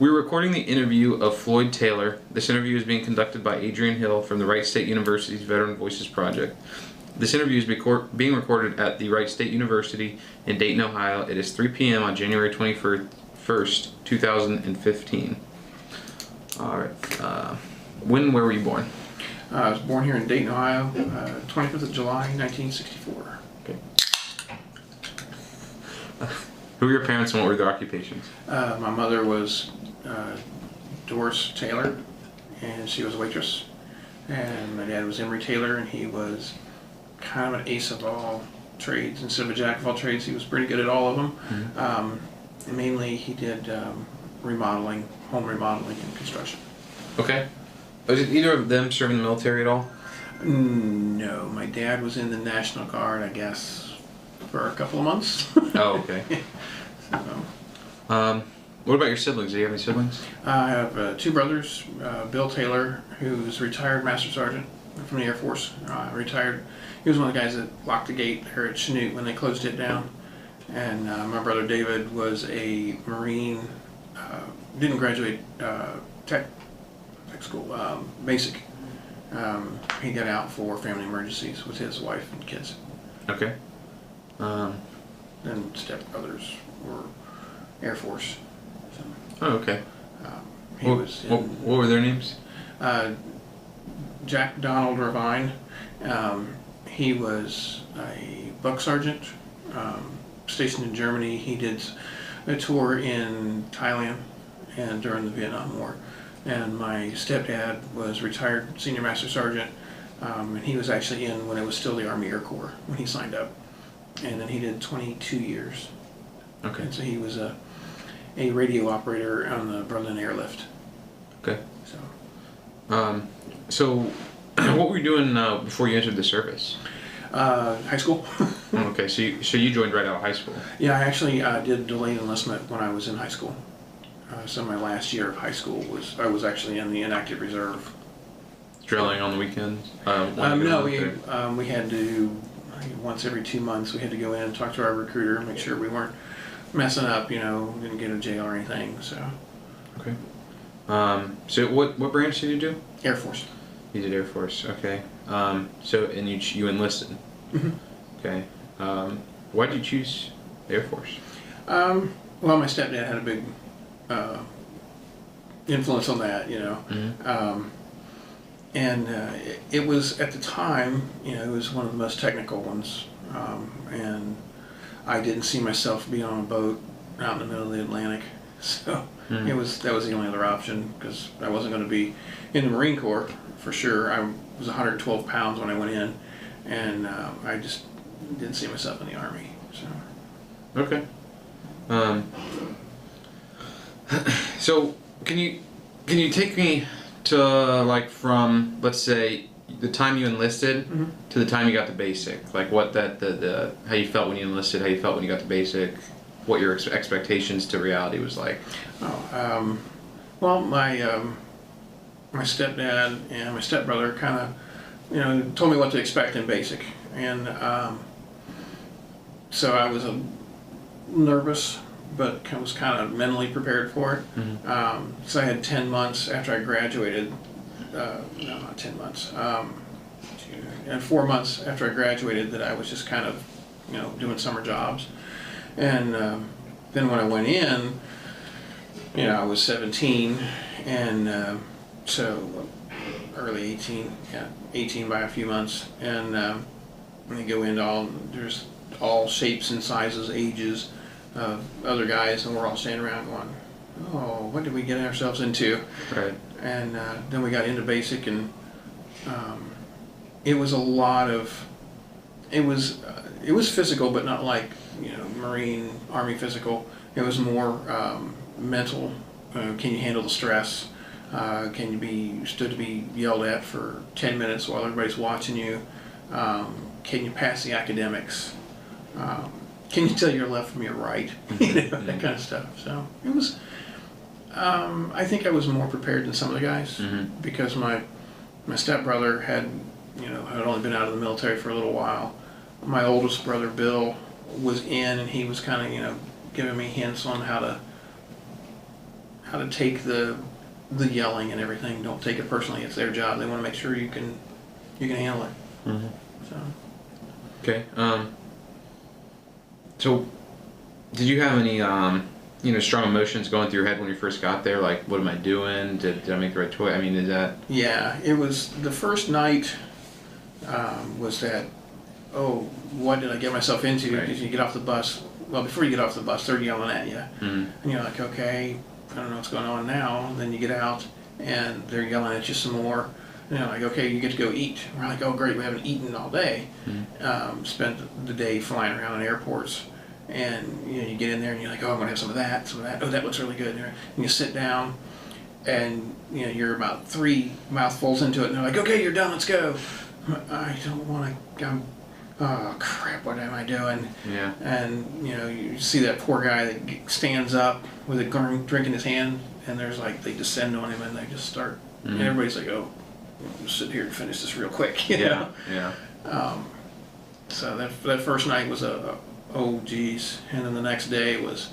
We're recording the interview of Floyd Taylor. This interview is being conducted by Adrian Hill from the Wright State University's Veteran Voices Project. This interview is being recorded at the Wright State University in Dayton, Ohio. It is 3 p.m. on January 21st, 2015. All right. When were you born? I was born here in Dayton, Ohio, 25th of July, 1964. Okay. Who were your parents and what were their occupations? My mother was Doris Taylor, and she was a waitress. And my dad was Emory Taylor, and he was kind of an ace of all trades. Instead of a jack of all trades, he was pretty good at all of them. Mm-hmm. Mainly, he did remodeling, home remodeling, and construction. Okay. Did either of them serve in the military at all? No, my dad was in the National Guard, I guess, for a couple of months. Oh, okay. What about your siblings? Do you have any siblings? I have two brothers. Bill Taylor, who's retired Master Sergeant from the Air Force. Retired. He was one of the guys that locked the gate here at Chanute when they closed it down. And my brother David was a Marine. Didn't graduate tech school, basic. He got out for family emergencies with his wife and kids. Okay. And stepbrothers were Air Force. So, oh, okay. What were their names? Jack Donald Ravine. He was a buck sergeant, stationed in Germany. He did a tour in Thailand and during the Vietnam War. And my stepdad was retired senior master sergeant, and he was actually in when it was still the Army Air Corps when he signed up. And then he did 22 years. Okay. And so he was a radio operator on the Berlin Airlift. Okay. So. So, what were you doing before you entered the service? High school. Okay, so you joined right out of high school. Yeah, I actually did delayed enlistment when I was in high school. So my last year of high school I was actually in the inactive reserve. Drilling on the weekends? No, we had to, once every 2 months, we had to go in and talk to our recruiter and make sure we weren't messing up, didn't get in jail or anything. So. Okay. So what branch did you do? Air Force. You did Air Force. Okay. So and you enlisted. Mm-hmm. Okay. Why did you choose Air Force? Well, my stepdad had a big influence on that, Mm-hmm. And it was at the time, it was one of the most technical ones, and I didn't see myself being on a boat out in the middle of the Atlantic, so mm-hmm. that was the only other option because I wasn't going to be in the Marine Corps for sure. I was 112 pounds when I went in, and I just didn't see myself in the Army. So. Okay. So can you take me to from, let's say, the time you enlisted mm-hmm. to the time you got to basic, like what the how you felt when you enlisted, how you felt when you got to basic, what your expectations to reality was like? Well, my stepdad and my stepbrother kind of told me what to expect in basic, and so I was nervous, but was kind of mentally prepared for it. Mm-hmm. So I had 10 months after I graduated, no, not 10 months, and 4 months after I graduated that I was just kind of, doing summer jobs. And then when I went in, I was 17, and so early 18, 18 by a few months, and they go into there's all shapes and sizes, ages, other guys, and we're all standing around going, oh, what did we get ourselves into? Right. And then we got into basic, and it was a lot of, it was physical, but not like, Marine, Army physical. It was more mental. Can you handle the stress? Can you be stood to be yelled at for 10 minutes while everybody's watching you? Can you pass the academics? Can you tell your left from your right? That kind of stuff. So it was, I think I was more prepared than some of the guys, mm-hmm. because my stepbrother had only been out of the military for a little while. My oldest brother, Bill, was in, and he was kind of, giving me hints on how how to take the yelling and everything. Don't take it personally. It's their job. They want to make sure you can handle it. Mm-hmm. So. Okay. So, did you have any strong emotions going through your head when you first got there? Like, what am I doing? Did I make the right choice? I mean, is that? Yeah, it was the first night. Was that? Oh, what did I get myself into? Right. Because you get off the bus. Well, before you get off the bus, they're yelling at you, Mm-hmm. and you're like, okay, I don't know what's going on now. And then you get out, and they're yelling at you some more. And you're like, okay, you get to go eat. We're like, oh, great, we haven't eaten all day. Mm-hmm. Spent the day flying around in airports. And you get in there and you're like, oh, I'm gonna have some of that, some of that. Oh, that looks really good. And you sit down, and you're about 3 mouthfuls into it, and they're like, okay, you're done, let's go. I don't want to go. Oh crap, what am I doing? Yeah. And you see that poor guy that stands up with a drink in his hand, and there's like they descend on him and they just start. Mm-hmm. And everybody's like, oh, we'll sit here and finish this real quick. Yeah. So that first night was oh geez, and then the next day was,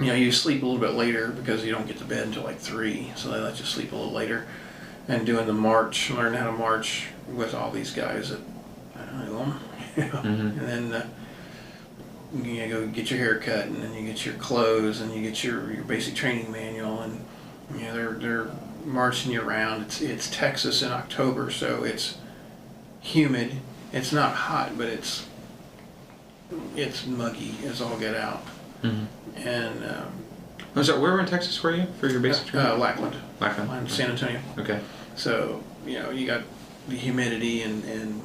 you sleep a little bit later because you don't get to bed until like 3, so they let you sleep a little later. And doing the march, learn how to march with all these guys that I don't know them, Mm-hmm. and then you go get your hair cut, and then you get your clothes, and you get your basic training manual, and they're marching you around. It's Texas in October, so it's humid. It's not hot, but it's muggy as all get out. Mm-hmm. And So where in Texas were you for your basic training? Lackland, Lackland. San Antonio. Okay. So you got the humidity, and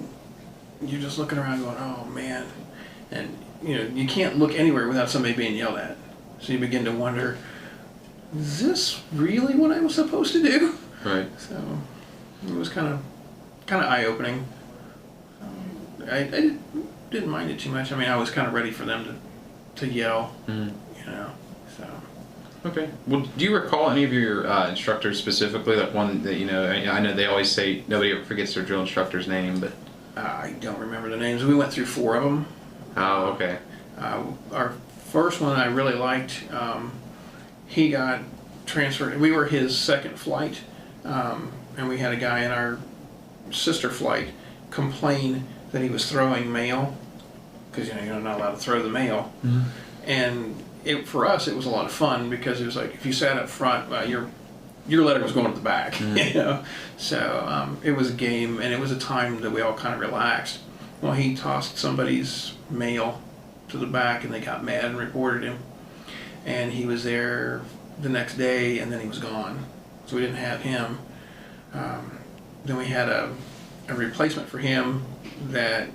you're just looking around going, oh man, and you can't look anywhere without somebody being yelled at. So you begin to wonder, is this really what I was supposed to do? Right. So it was kind of eye opening. I didn't mind it too much. I mean, I was kind of ready for them to yell, Mm-hmm. So. Okay. Well, do you recall any of your instructors specifically? Like one that I know they always say nobody ever forgets their drill instructor's name, but I don't remember the names. We went through 4 of them. oh, okay. Our first one I really liked. He got transferred. We were his second flight, and we had a guy in our sister flight complain that he was throwing mail because you're not allowed to throw the mail, Mm-hmm. and for us it was a lot of fun because it was like if you sat up front, your letter was going to the back, Mm-hmm. So it was a game, and it was a time that we all kind of relaxed. Well, he tossed somebody's mail to the back, and they got mad and reported him, and he was there the next day, and then he was gone, so we didn't have him. Then we had a replacement for him that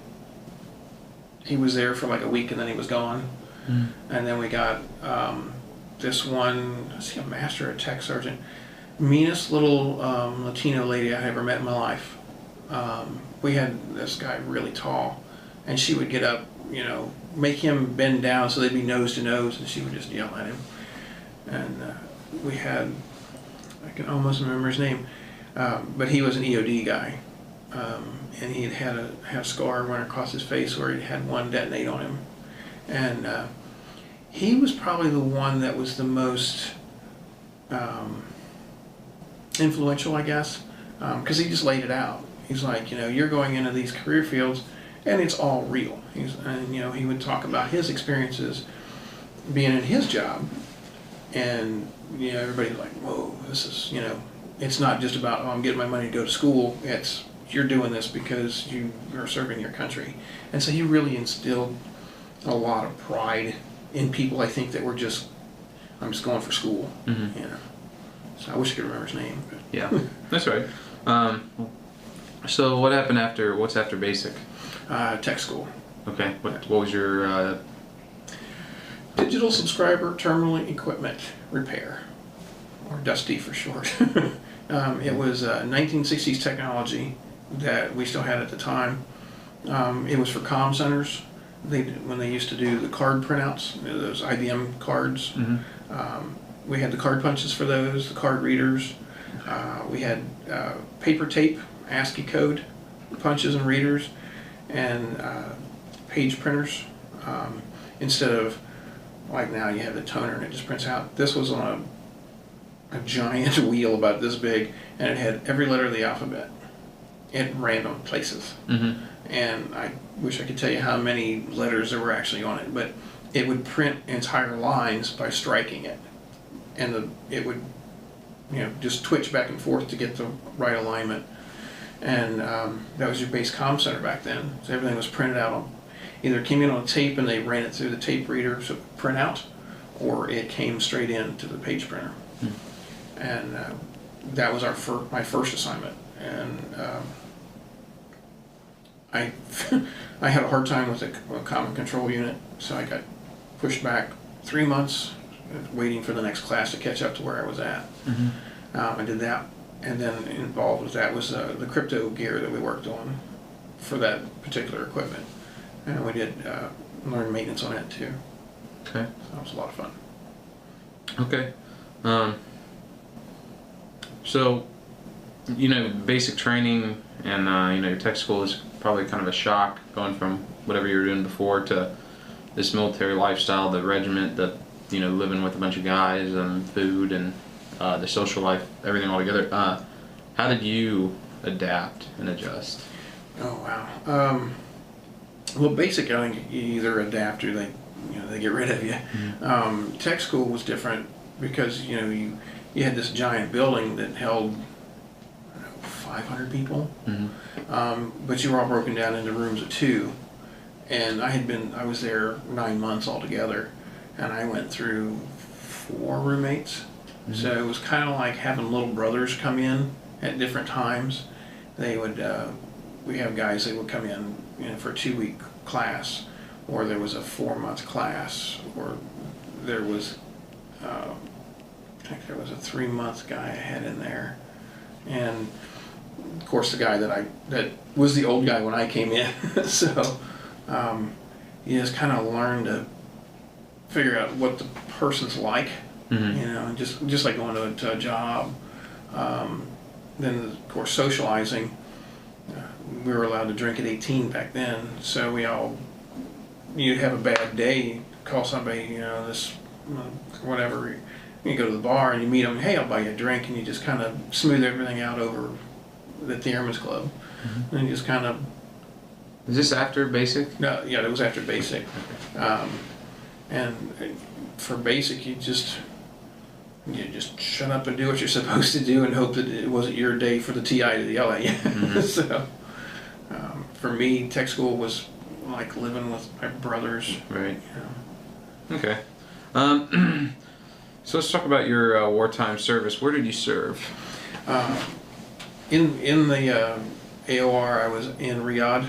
he was there for like a week, and then he was gone. Mm-hmm. And then we got this one, is he a master or a tech sergeant? Meanest little Latino lady I ever met in my life. We had this guy really tall, and she would get up, make him bend down so they'd be nose to nose, and she would just yell at him. And we had, I can almost remember his name, but he was an EOD guy. And he had a scar running across his face where he had one detonate on him. And he was probably the one that was the most influential, I guess, because he just laid it out. He's like, you're going into these career fields, and it's all real. He would talk about his experiences being in his job, and everybody's like, whoa, this is, it's not just about, oh, I'm getting my money to go to school. It's you're doing this because you are serving your country. And so he really instilled a lot of pride in people, I think, that were just, I'm just going for school. Mm-hmm. So I wish I could remember his name. But. Yeah, that's right. So what's after basic? Tech school. Okay. What was your Digital subscriber terminal equipment repair, or DUSTY for short. It was 1960s technology that we still had at the time. It was for comm centers. When they used to do the card printouts, those IBM cards. Mm-hmm. We had the card punches for those, the card readers. We had paper tape, ASCII code punches and readers, and page printers. Instead of like now you have the toner and it just prints out. This was on a giant wheel about this big, and it had every letter of the alphabet in random places. Mm-hmm. And I wish I could tell you how many letters there were actually on it, but it would print entire lines by striking it, and it would, just twitch back and forth to get the right alignment. And that was your base comm center back then. So everything was printed out on, either came in on tape and they ran it through the tape reader so it would print out, or it came straight in to the page printer. And that was my first assignment. And I I had a hard time with a common control unit, so I got pushed back 3 months, waiting for the next class to catch up to where I was at. Mm-hmm. I did that, and then involved with that was the crypto gear that we worked on for that particular equipment, and we did learn maintenance on it too. Okay. So that was a lot of fun. Okay. So, basic training and, your tech school is probably kind of a shock going from whatever you were doing before to this military lifestyle, the regiment, the, living with a bunch of guys and food and the social life, everything all together. How did you adapt and adjust? Oh, wow. Well, basic, I think you either adapt or they get rid of you. Mm-hmm. Tech school was different because, you had this giant building that held 500 people, but you were all broken down into rooms of 2. And I was there 9 months altogether, and I went through 4 roommates. Mm-hmm. So it was kind of like having little brothers come in at different times. They would, we have guys that would come in, for a 2-week class, or there was a 4-month class, or there was, I think there was a 3-month guy I had in there, and of course the guy that was the old guy when I came in. So you just kind of learn to figure out what the person's like, and just like going to a job. Then of course socializing. We were allowed to drink at 18 back then, so you'd have a bad day, call somebody, this whatever. You go to the bar and you meet them, hey, I'll buy you a drink, and you just kind of smooth everything out over at the Airman's Club. Mm-hmm. And you just kind of... Is this after basic? No, yeah, it was after basic. And for basic, you just shut up and do what you're supposed to do and hope that it wasn't your day for the TI to yell at you. Mm-hmm. So for me, tech school was like living with my brothers. Right. Okay. So let's talk about your wartime service. Where did you serve? In the AOR, I was in Riyadh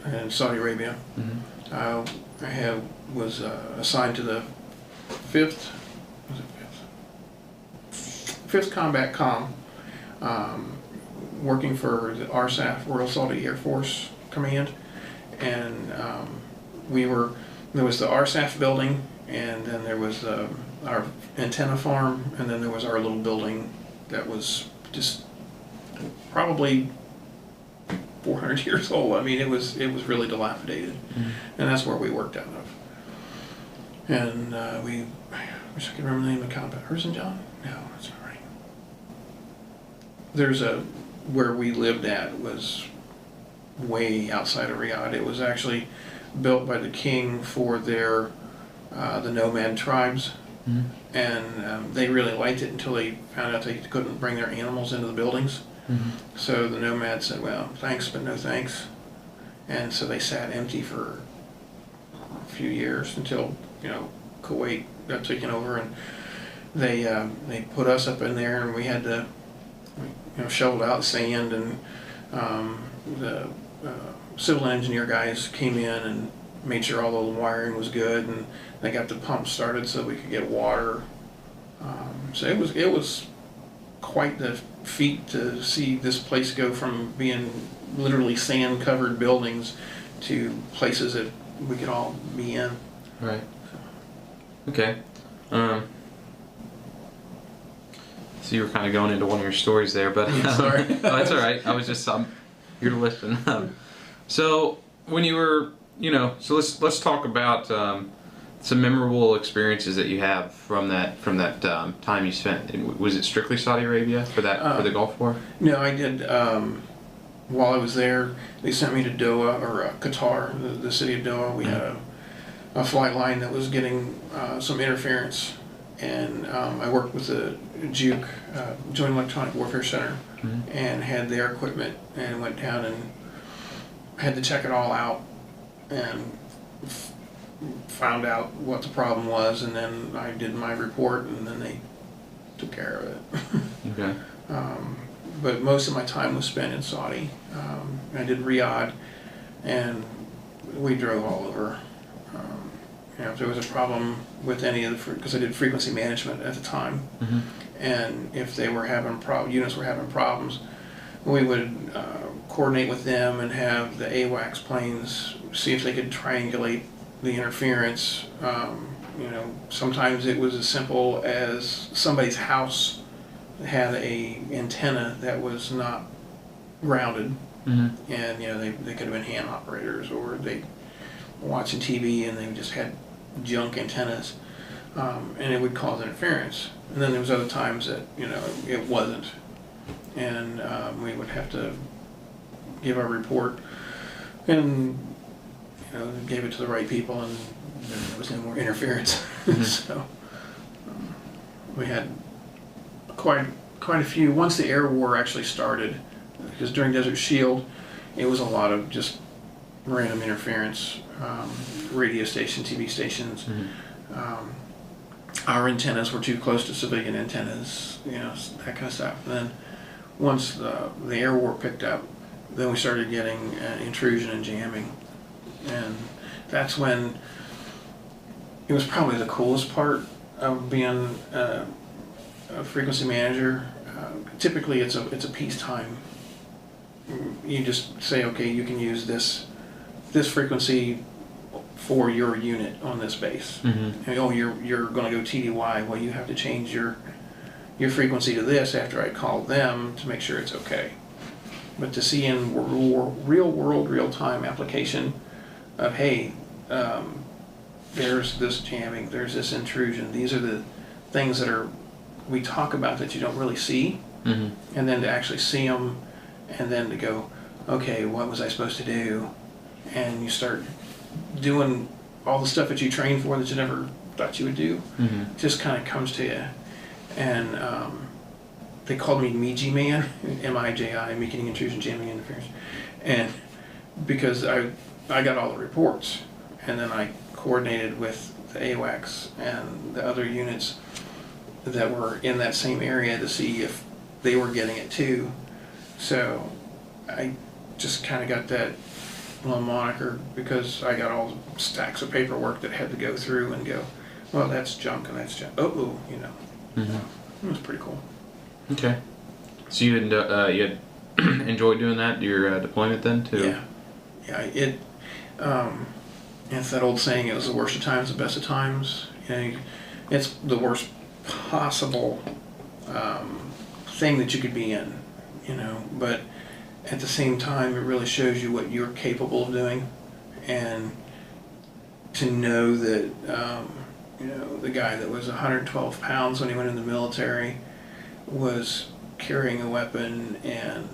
in Saudi Arabia. Mm-hmm. I was assigned to the 5th Combat Comm, working for the RSAF, Royal Saudi Air Force Command, and there was the RSAF building, and then there was our antenna farm, and then there was our little building that was just probably 400 years old. I mean, it was really dilapidated, and that's where we worked out of. And I wish I could remember the name of the combat. John? No, that's not right. Where we lived at was way outside of Riyadh. It was actually built by the king for their the nomad tribes. Mm-hmm. And they really liked it until they found out they couldn't bring their animals into the buildings. Mm-hmm. So the nomads said, well, thanks, but no thanks. And so they sat empty for a few years until, Kuwait got taken over, and they put us up in there, and we had to, shovel out sand, and the civil engineer guys came in and made sure all the wiring was good, and they got the pump started so we could get water. So it was quite the feat to see this place go from being literally sand-covered buildings to places that we could all be in. Right. Okay. So you were kind of going into one of your stories there, but sorry. Oh, that's all right. I was just here to listen. So when you were, so let's talk about some memorable experiences that you have from that time you spent. Was it strictly Saudi Arabia for the Gulf War? No, I did. While I was there, they sent me to Doha, or Qatar, the city of Doha. We had a flight line that was getting some interference, and I worked with the JUC, Joint Electronic Warfare Center, and had their equipment, and went down and had to check it all out, and found out what the problem was, and then I did my report, and then they took care of it. Okay. But most of my time was spent in Saudi. I did Riyadh, and we drove all over. If there was a problem with any of the, because I did frequency management at the time, and if they were having units were having problems, we would coordinate with them and have the AWACS planes see if they could triangulate the interference. Sometimes it was as simple as somebody's house had a antenna that was not grounded, and they could have been hand operators, or they were watching TV and they just had junk antennas, and it would cause interference. And then there was other times that it wasn't, and we would have to give our report, and gave it to the right people, and there was no more interference. So we had quite a few. Once the air war actually started, because during Desert Shield, it was a lot of just random interference, radio stations, TV stations. Our antennas were too close to civilian antennas, that kind of stuff. And then once the air war picked up, then we started getting intrusion and jamming, and that's when it was probably the coolest part of being a frequency manager. Typically, it's a peacetime. You just say, okay, you can use this frequency for your unit on this base. And, you're going to go TDY. Well, you have to change your frequency to this after I call them to make sure it's okay. But to see in real world, real time application of, hey, there's this jamming, there's this intrusion. These are the things that we talk about that you don't really see, and then to actually see them, and then to go, okay, what was I supposed to do? And you start doing all the stuff that you trained for that you never thought you would do. It just kind of comes to you. And they called me MIJI Man, M-I-J-I, Meeting Intrusion, Jamming, Interference. And because I got all the reports, and then I coordinated with the AWACS and the other units that were in that same area to see if they were getting it too. So I just kind of got that little moniker because I got all the stacks of paperwork that had to go through and go, well, that's junk and that's junk. It was pretty cool. Okay. So you had enjoyed doing that, your deployment then too? Yeah. It's that old saying, it was the worst of times, the best of times. It's the worst possible thing that you could be in, but at the same time, it really shows you what you're capable of doing, and to know that, the guy that was 112 pounds when he went in the military was carrying a weapon and,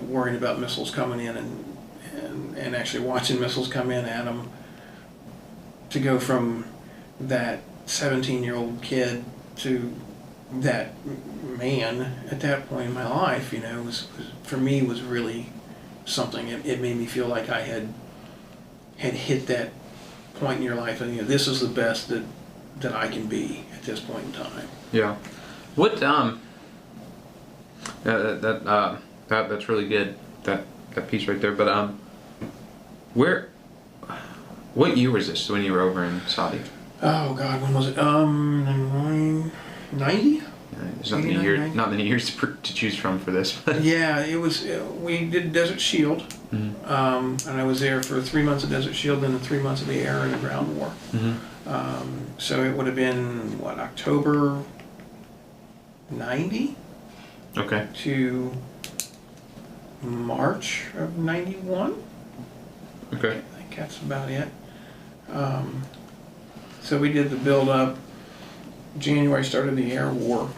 worrying about missiles coming in and actually watching missiles come in at him, to go from that 17-year-old kid to that man at that point in my life, was for me was really something. It made me feel like I had hit that point in your life, and this is the best that I can be at this point in time. Yeah. What that's really good, that piece right there. But what year was this when you were over in Saudi? Oh God, when was it? 90? There's not many years to choose from for this. But yeah, it was. We did Desert Shield, and I was there for 3 months of Desert Shield, and then 3 months of the air and the ground war. So it would have been October 90? Okay. To March of 91. Okay. I think that's about it. So we did the build up. January started the air war,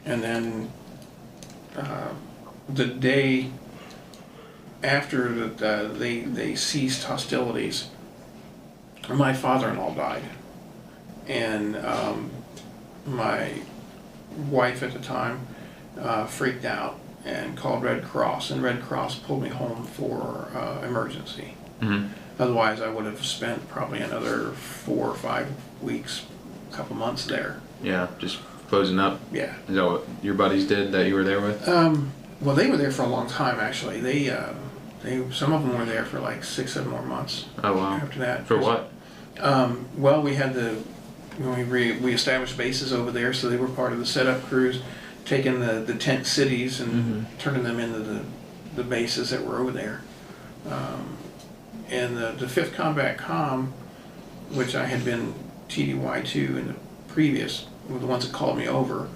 and then the day after they ceased hostilities, my father-in-law died, and my wife at the time freaked out and called Red Cross, and Red Cross pulled me home for emergency. Mm-hmm. Otherwise, I would have spent probably another 4 or 5 weeks, a couple months there. Yeah, just closing up. Yeah. Is that what your buddies did that you were there with? Well, they were there for a long time, actually. They some of them were there for like 6, 7 more months. Oh wow. After that. For what? Well, we had we established bases over there, so they were part of the setup crews, taking the tent cities and turning them into the bases that were over there. And the 5th Combat Com, which I had been TDY to in the previous, were the ones that called me over.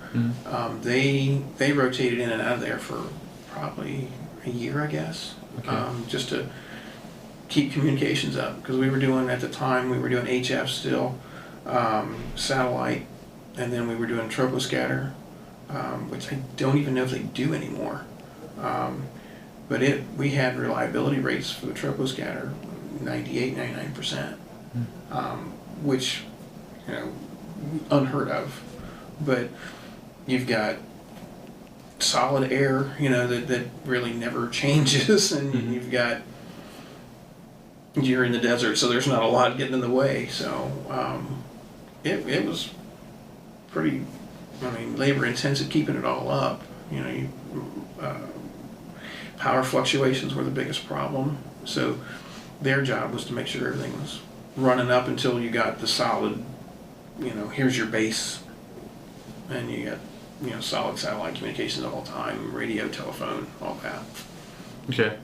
They rotated in and out of there for probably a year, I guess, just to keep communications up, because we were doing, at the time, we were doing HF still, satellite, and then we were doing troposcatter, which I don't even know if they do anymore. But we had reliability rates for the troposcatter, 98, 99%, which, unheard of. But you've got solid air, that really never changes, and you're in the desert, so there's not a lot getting in the way. So it was pretty, labor intensive keeping it all up. Power fluctuations were the biggest problem. So their job was to make sure everything was running up until you got the solid, here's your base, and you got, solid satellite communications all the time, radio, telephone, all that. Okay.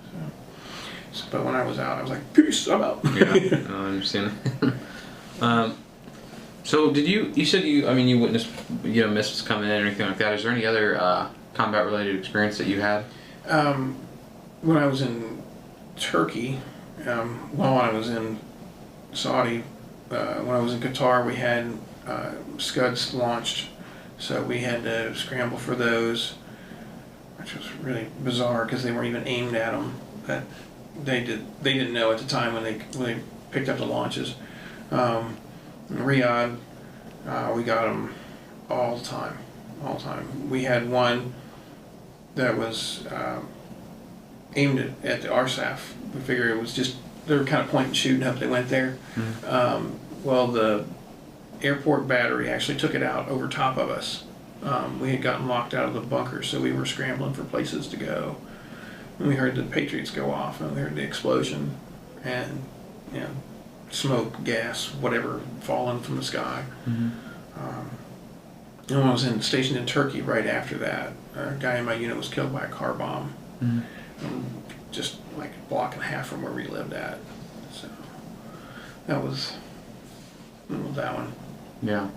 But when I was out, I was like, peace, I'm out. Yeah, I understand. So did you said you witnessed, missiles coming in and anything like that. Is there any other combat related experience that you had? When I was in Turkey, while I was in Saudi, when I was in Qatar, we had Scuds launched, so we had to scramble for those, which was really bizarre because they weren't even aimed at them. But they didn't know at the time when they picked up the launches. In Riyadh, we got them all the time. We had one that was aimed at the RSAF. We figured it was just, they were kind of point and shoot and hope they went there. Well, the airport battery actually took it out over top of us. We had gotten locked out of the bunker, so we were scrambling for places to go. And we heard the Patriots go off, and we heard the explosion, and smoke, gas, whatever, falling from the sky. And when I was stationed in Turkey right after that, a guy in my unit was killed by a car bomb. Just like a block and a half from where we lived at. So that was that one. Yeah.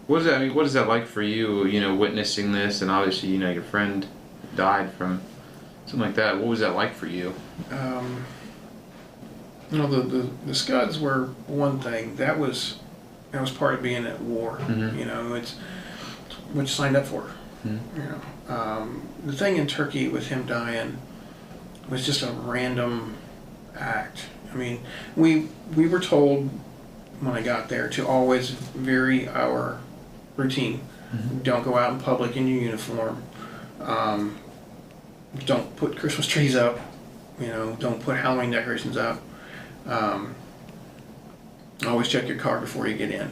What is that like for you? Witnessing this, and obviously, your friend died from something like that. What was that like for you? The Scuds were one thing. That was part of being at war. It's what you signed up for. The thing in Turkey with him dying was just a random act. We were told when I got there to always vary our routine. Don't go out in public in your uniform. Don't put Christmas trees up. Don't put Halloween decorations up. Always check your car before you get in.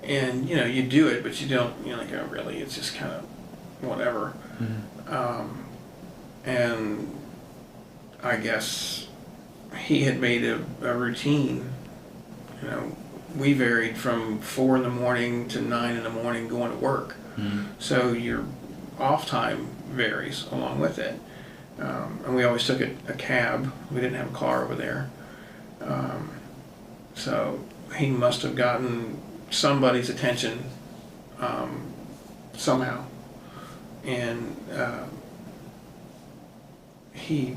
And you do it, but you don't. Like, oh, really? It's just kind of whatever. And I guess he had made a routine. We varied from 4 in the morning to 9 in the morning going to work. So your off time varies along with it. And we always took a cab. We didn't have a car over there. So he must have gotten somebody's attention somehow. And he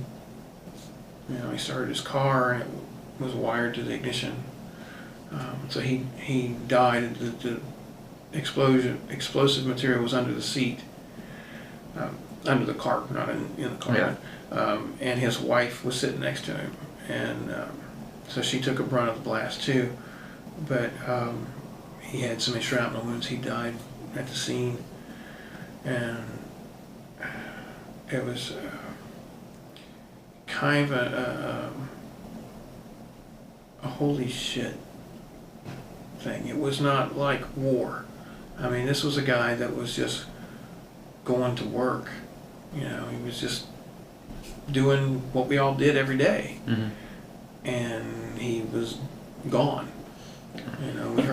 started his car, and was wired to the ignition. So he died. The explosive material was under the seat, under the car, not in the car. Yeah. And his wife was sitting next to him, and so she took a brunt of the blast too. But he had so many shrapnel wounds, he died at the scene, and it was kind of a holy shit thing. It was not like war. I mean, this was a guy that was just going to work. You know, he was just doing what we all did every day. Mm-hmm. And he was gone. You know, we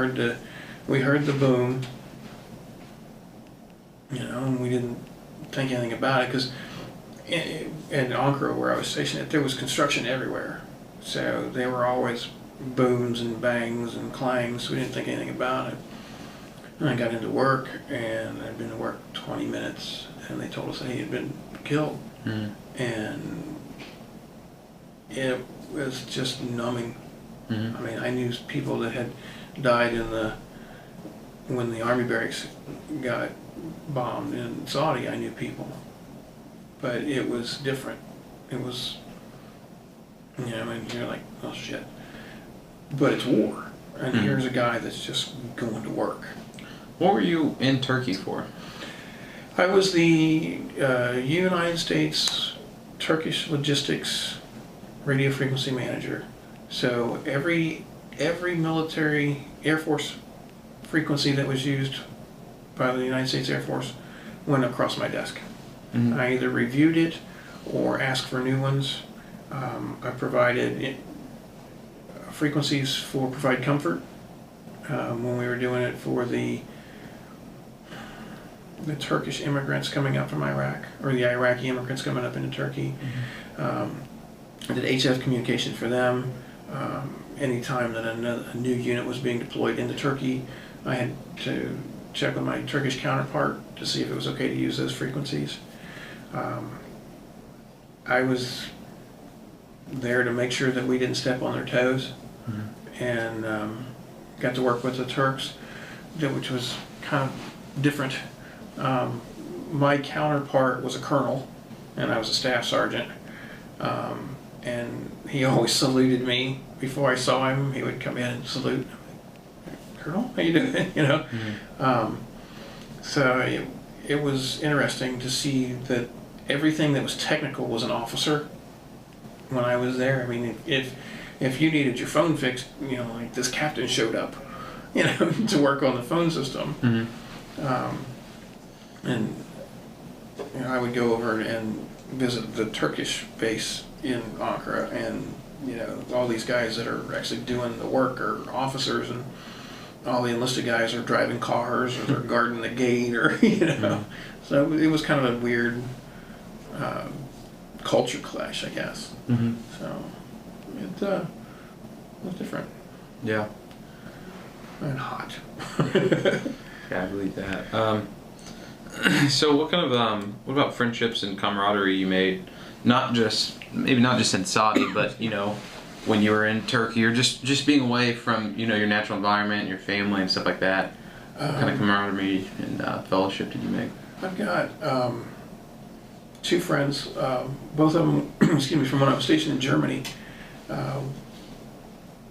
heard the boom. You know, and we didn't think anything about it because in Ankara, where I was stationed, there was construction everywhere. So there were always booms and bangs and clangs. So we didn't think anything about it. And I got into work, and I'd been to work 20 minutes, and they told us that he had been killed. Mm-hmm. And it was just numbing. Mm-hmm. I mean, I knew people that had died when the army barracks got bombed in Saudi. I knew people, but it was different. It was, you know, and you're like, oh shit. But it's war, and Mm-hmm. here's a guy that's just going to work. What were you in Turkey for? I was the United States Turkish Logistics Radio Frequency Manager. So every military Air Force frequency that was used by the United States Air Force went across my desk. Mm-hmm. I either reviewed it or asked for new ones. I provided frequencies for Provide Comfort when we were doing it for the Turkish immigrants coming up from Iraq, or the Iraqi immigrants coming up into Turkey. Mm-hmm. I did HF communication for them. Anytime that a new unit was being deployed into Turkey, I had to check with my Turkish counterpart to see if it was okay to use those frequencies. I was there to make sure that we didn't step on their toes. Mm-hmm. And got to work with the Turks, which was kind of different. My counterpart was a colonel, and I was a staff sergeant. And he always saluted me before I saw him. He would come in and salute. Colonel, how you doing? You know. Mm-hmm. So it was interesting to see that everything that was technical was an officer when I was there. I mean, if you needed your phone fixed, you know, like this captain showed up, you know, to work on the phone system. Mm-hmm. And you know, I would go over and visit the Turkish base in Ankara, and you know, all these guys that are actually doing the work are officers, and all the enlisted guys are driving cars or they're guarding the gate, or you know. Mm-hmm. So it was kind of a weird culture clash, I guess. Mm-hmm. So it was different. Yeah. And hot. Yeah, I believe that. So what kind of what about friendships and camaraderie you made? Maybe not just in Saudi, but you know, when you were in Turkey, or just being away from, you know, your natural environment, your family and stuff like that. What kind of camaraderie and fellowship did you make? I've got two friends, both of them, excuse me, from when I was stationed in Germany.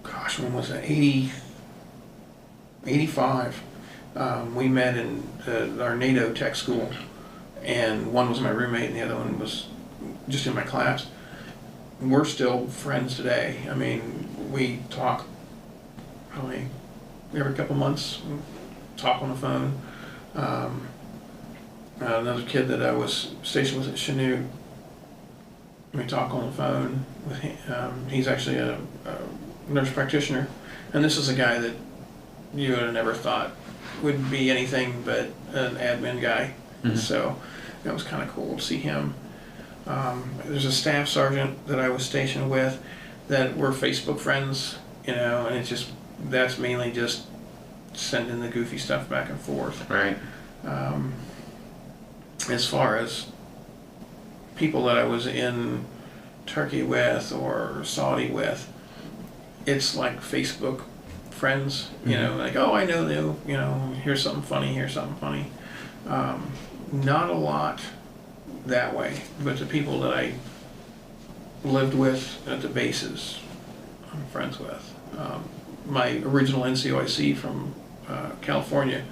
Gosh, when was that? 85. We met in our NATO tech school, and one was my roommate and the other one was just in my class. We're still friends today. I mean, we talk probably every couple months, talk on the phone. Another kid that I was stationed with at Chinook, we talk on the phone with him. He's actually a nurse practitioner, and this is a guy that you would have never thought would be anything but an admin guy. Mm-hmm. So it was kind of cool to see him. There's a staff sergeant that I was stationed with that were Facebook friends, you know, and it's just, that's mainly just sending the goofy stuff back and forth. Right. As far as people that I was in Turkey with or Saudi with, it's like Facebook friends, you know, like, oh, I know you, you know, here's something funny, here's something funny. Not a lot that way, but the people that I lived with at the bases, I'm friends with. My original NCOIC from California,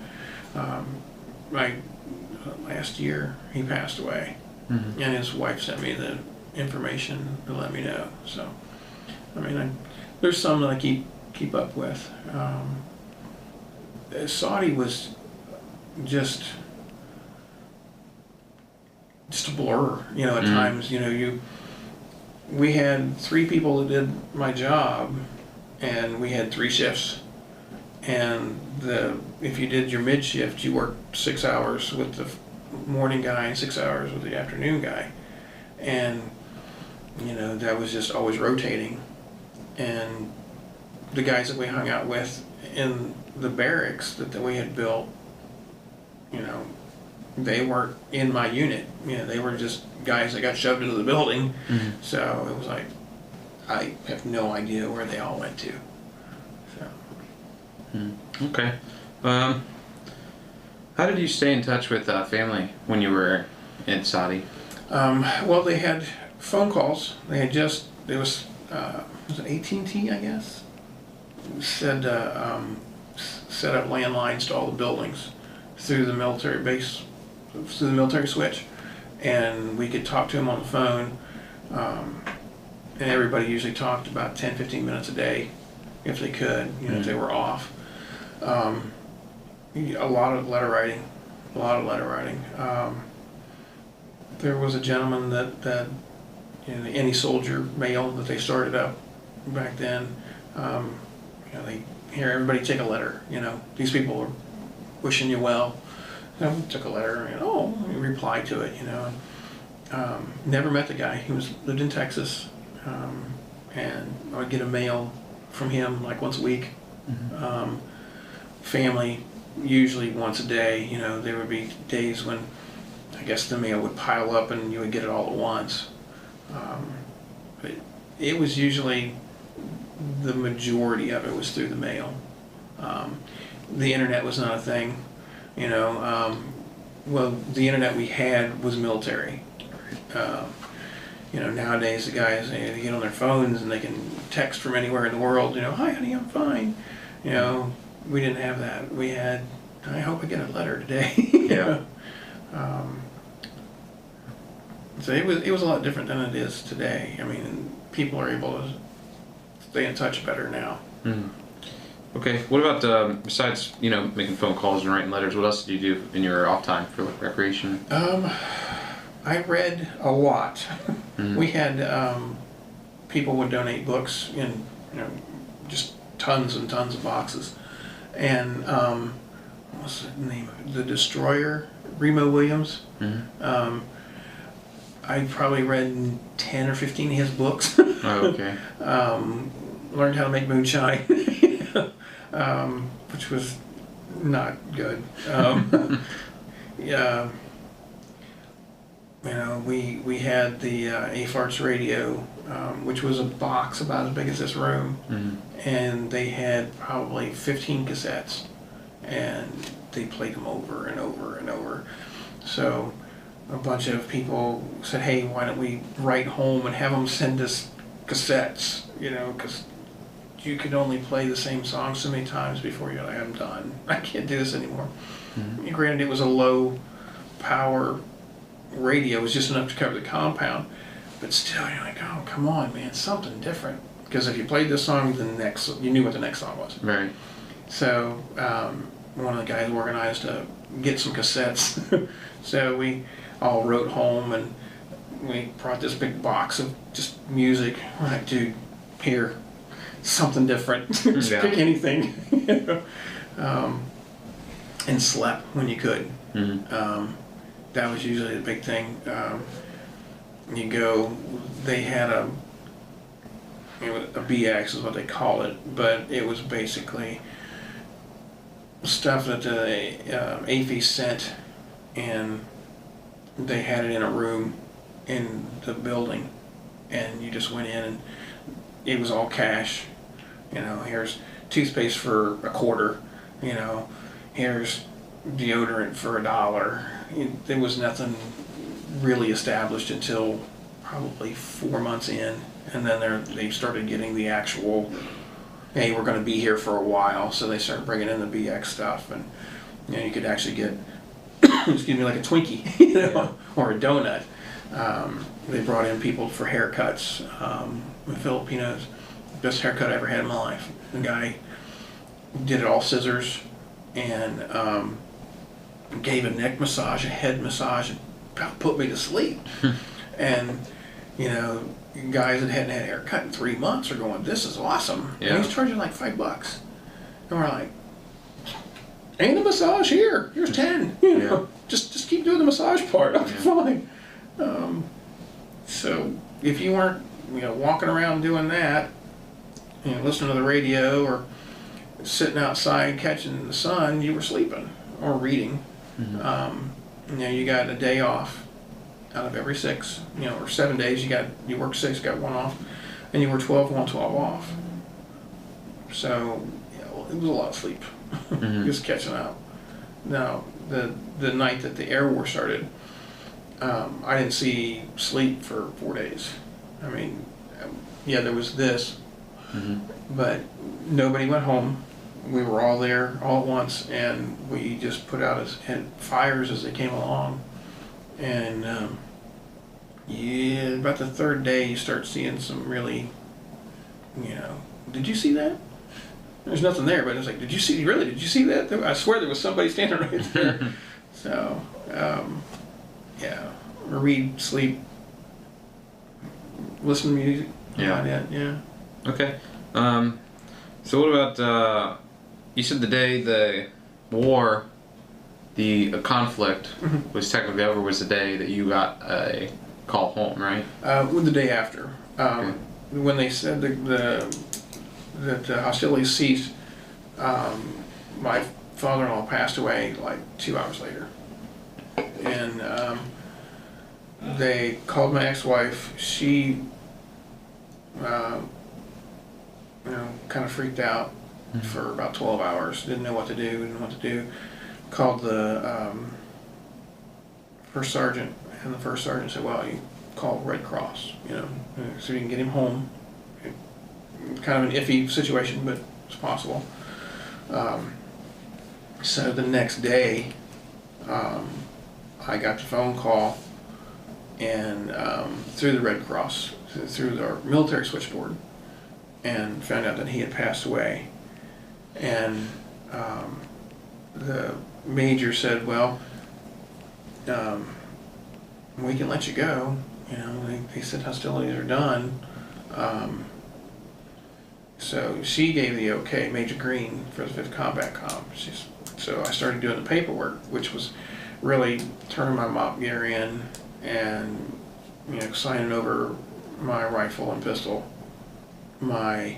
last year he passed away, and his wife sent me the information to let me know. So, I mean, there's some that I keep up with. Saudi was just a blur, you know. At times, you know, we had 3 people that did my job, and we had 3 shifts. And if you did your mid shift, you worked 6 hours with the morning guy and 6 hours with the afternoon guy, and you know, that was just always rotating. And the guys that we hung out with in the barracks that we had built, you know, they weren't in my unit. You know, they were just guys that got shoved into the building. So it was like, I have no idea where they all went to. So. Okay. How did you stay in touch with family when you were in Saudi? Well, they had phone calls. They had just, it was it AT&T, I guess? Said set up landlines to all the buildings through the military base, through the military switch, and we could talk to them on the phone. And everybody usually talked about 10-15 minutes a day if they could, you know, if they were off. A lot of letter writing, there was a gentleman that you know, any soldier mail that they started up back then, you know, they hear everybody take a letter, you know, these people are wishing you well. You know, took a letter and we replied to it, you know. Never met the guy. He lived in Texas, and I would get a mail from him like once a week. Family usually once a day. You know, there would be days when I guess the mail would pile up and you would get it all at once. But it was usually, the majority of it was through the mail. The internet was not a thing, you know. Well, the internet we had was military. You know, nowadays the guys, they get on their phones and they can text from anywhere in the world, you know, hi honey, I'm fine. You know, we didn't have that. We had, I hope I get a letter today. Yeah. So it was a lot different than it is today. I mean, people are able to stay in touch better now. Okay, what about, besides, you know, making phone calls and writing letters, what else did you do in your off time for recreation? I read a lot. We had, people would donate books in, you know, just tons and tons of boxes. And, what's the name of it? The Destroyer, Remo Williams. I probably read 10 or 15 of his books. Oh, okay. Learned how to make moonshine, which was not good. Yeah, you know, we had the AFARTS radio, which was a box about as big as this room, and they had probably 15 cassettes, and they played them over and over and over. So a bunch of people said, hey, why don't we write home and have them send us cassettes, you know, because you could only play the same song so many times before you're like, I'm done. I can't do this anymore. Granted, it was a low power radio. It was just enough to cover the compound. But still, you're like, oh, come on, man, something different. Because if you played this song, you knew what the next song was. Right. So one of the guys organized to get some cassettes. So we all wrote home, and we brought this big box of just music. We're like, dude, here, something different. Just pick anything. And slept when you could. That was usually the big thing. You go, they had a BX is what they call it, but it was basically stuff that the AFI sent, and they had it in a room in the building, and you just went in and it was all cash. You know, here's toothpaste for a quarter. You know, here's deodorant for $1. There was nothing really established until probably 4 months in, and then they started getting the actual, hey, we're going to be here for a while, so they started bringing in the BX stuff, and you know, you could actually get, excuse me, like a Twinkie, you know, or a donut. They brought in people for haircuts. The Filipinos, best haircut I ever had in my life. The guy did it all scissors, and gave a neck massage, a head massage, and about put me to sleep. And you know, guys that hadn't had a haircut in 3 months are going, "This is awesome." Yeah. And he's charging like $5, and we're like, "Ain't a massage here? Here's 10. You know, Yeah. just keep doing the massage part. I'll be fine." So if you weren't, you know, walking around doing that, you know, listening to the radio or sitting outside catching the sun, you were sleeping or reading. You know, you got a day off out of every 6, you know, or 7 days. You work 6, got 1 off, and you were 12 on, 12 off. So yeah, well, it was a lot of sleep, just catching up. Now the night that the air war started, I didn't see sleep for 4 days. I mean, yeah, there was this, but nobody went home. We were all there all at once, and we just put out fires as they came along. And yeah, about the 3rd day, you start seeing some really, you know, did you see that? There's nothing there, but it's like, did you see that? I swear there was somebody standing right there. So, yeah, read, sleep, listen to music. Yeah. Okay. So what about, you said the day the war, the conflict was technically over was the day that you got a call home, right? The day after. Okay. When they said that the hostilities ceased, my father-in-law passed away like 2 hours later. And they called my ex-wife. She, you know, kind of freaked out for about 12 hours. Didn't know what to do. Called the first sergeant, and the first sergeant said, "Well, you call Red Cross, you know, so you can get him home." Kind of an iffy situation, but it's possible. So the next day, I got the phone call, and through the Red Cross, through our military switchboard, and found out that he had passed away. And the major said, "Well, we can let you go. You know, they said hostilities are done." So she gave the okay, Major Green, for the 5th Combat Comp. So I started doing the paperwork, which was really turning my mop gear in and, you know, signing over my rifle and pistol, my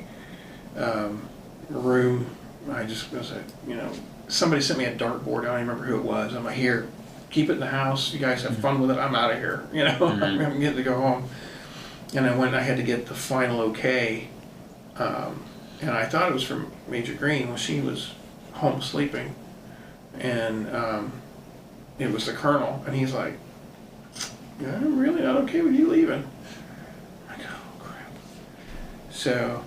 room. I just was you know, somebody sent me a dartboard. I don't even remember who it was. I'm like, "Here, keep it in the house. You guys have fun with it. I'm out of here." You know, I'm getting to go home. And I had to get the final okay. And I thought it was from Major Green. Well, she was home sleeping, and it was the colonel. And he's like, "Yeah, I'm really not okay with you leaving." I'm like, "Oh crap." So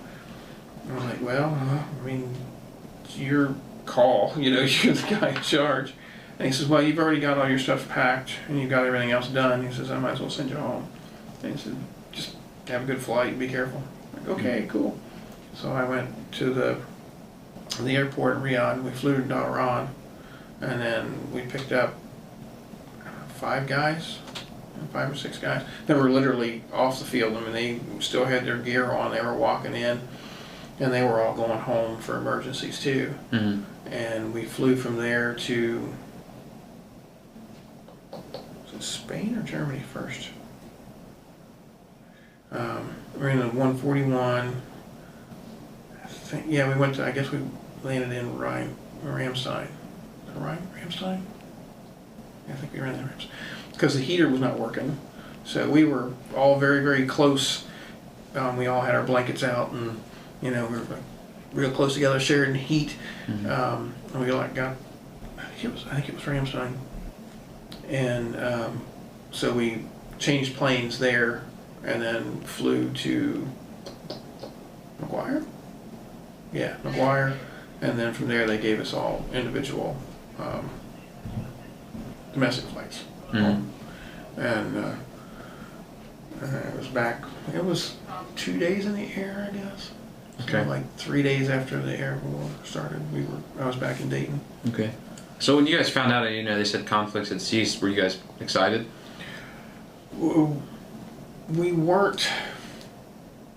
I'm like, "Well, I mean, it's your call. You know, you're the guy in charge." And he says, "Well, you've already got all your stuff packed, and you've got everything else done." He says, "I might as well send you home." And he said, "Just have a good flight. Be careful." I'm like, "Okay, cool." So I went to the airport in Riyadh. We flew to Dhahran, and then we picked up 5 or 6 guys that were literally off the field. I mean, they still had their gear on. They were walking in, and they were all going home for emergencies too. And we flew from there to, was it Spain or Germany first? We're in a 141. Yeah, we went to, I guess we landed in Ramstein. Ramstein? I think we were in the Ramstein. Because the heater was not working. So we were all very, very close. We all had our blankets out, and, you know, we were real close together, sharing heat. Mm-hmm. And we got, I think it was Ramstein. And so we changed planes there and then flew to McGuire? Yeah, McGuire. And then from there they gave us all individual domestic flights. Mm-hmm. And it was back, it was 2 days in the air, I guess. Okay. So like 3 days after the air war started, I was back in Dayton. Okay. So when you guys found out, they said conflicts had ceased, were you guys excited? We weren't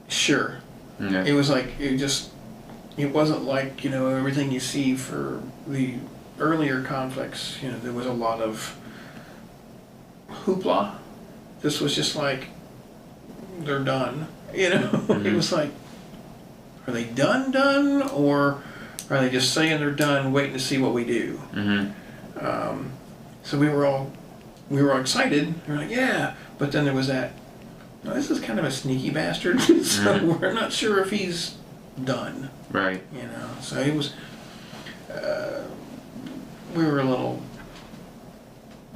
sure. Yeah. It was like, it wasn't like, everything you see for the earlier conflicts, there was a lot of hoopla. This was just like, they're done, Mm-hmm. It was like, are they done, or are they just saying they're done, waiting to see what we do? Mm-hmm. So we were all excited. We were like, yeah, but then there was that, this is kind of a sneaky bastard, so Mm-hmm. we're not sure if he's done. Right. So it was, we were a little,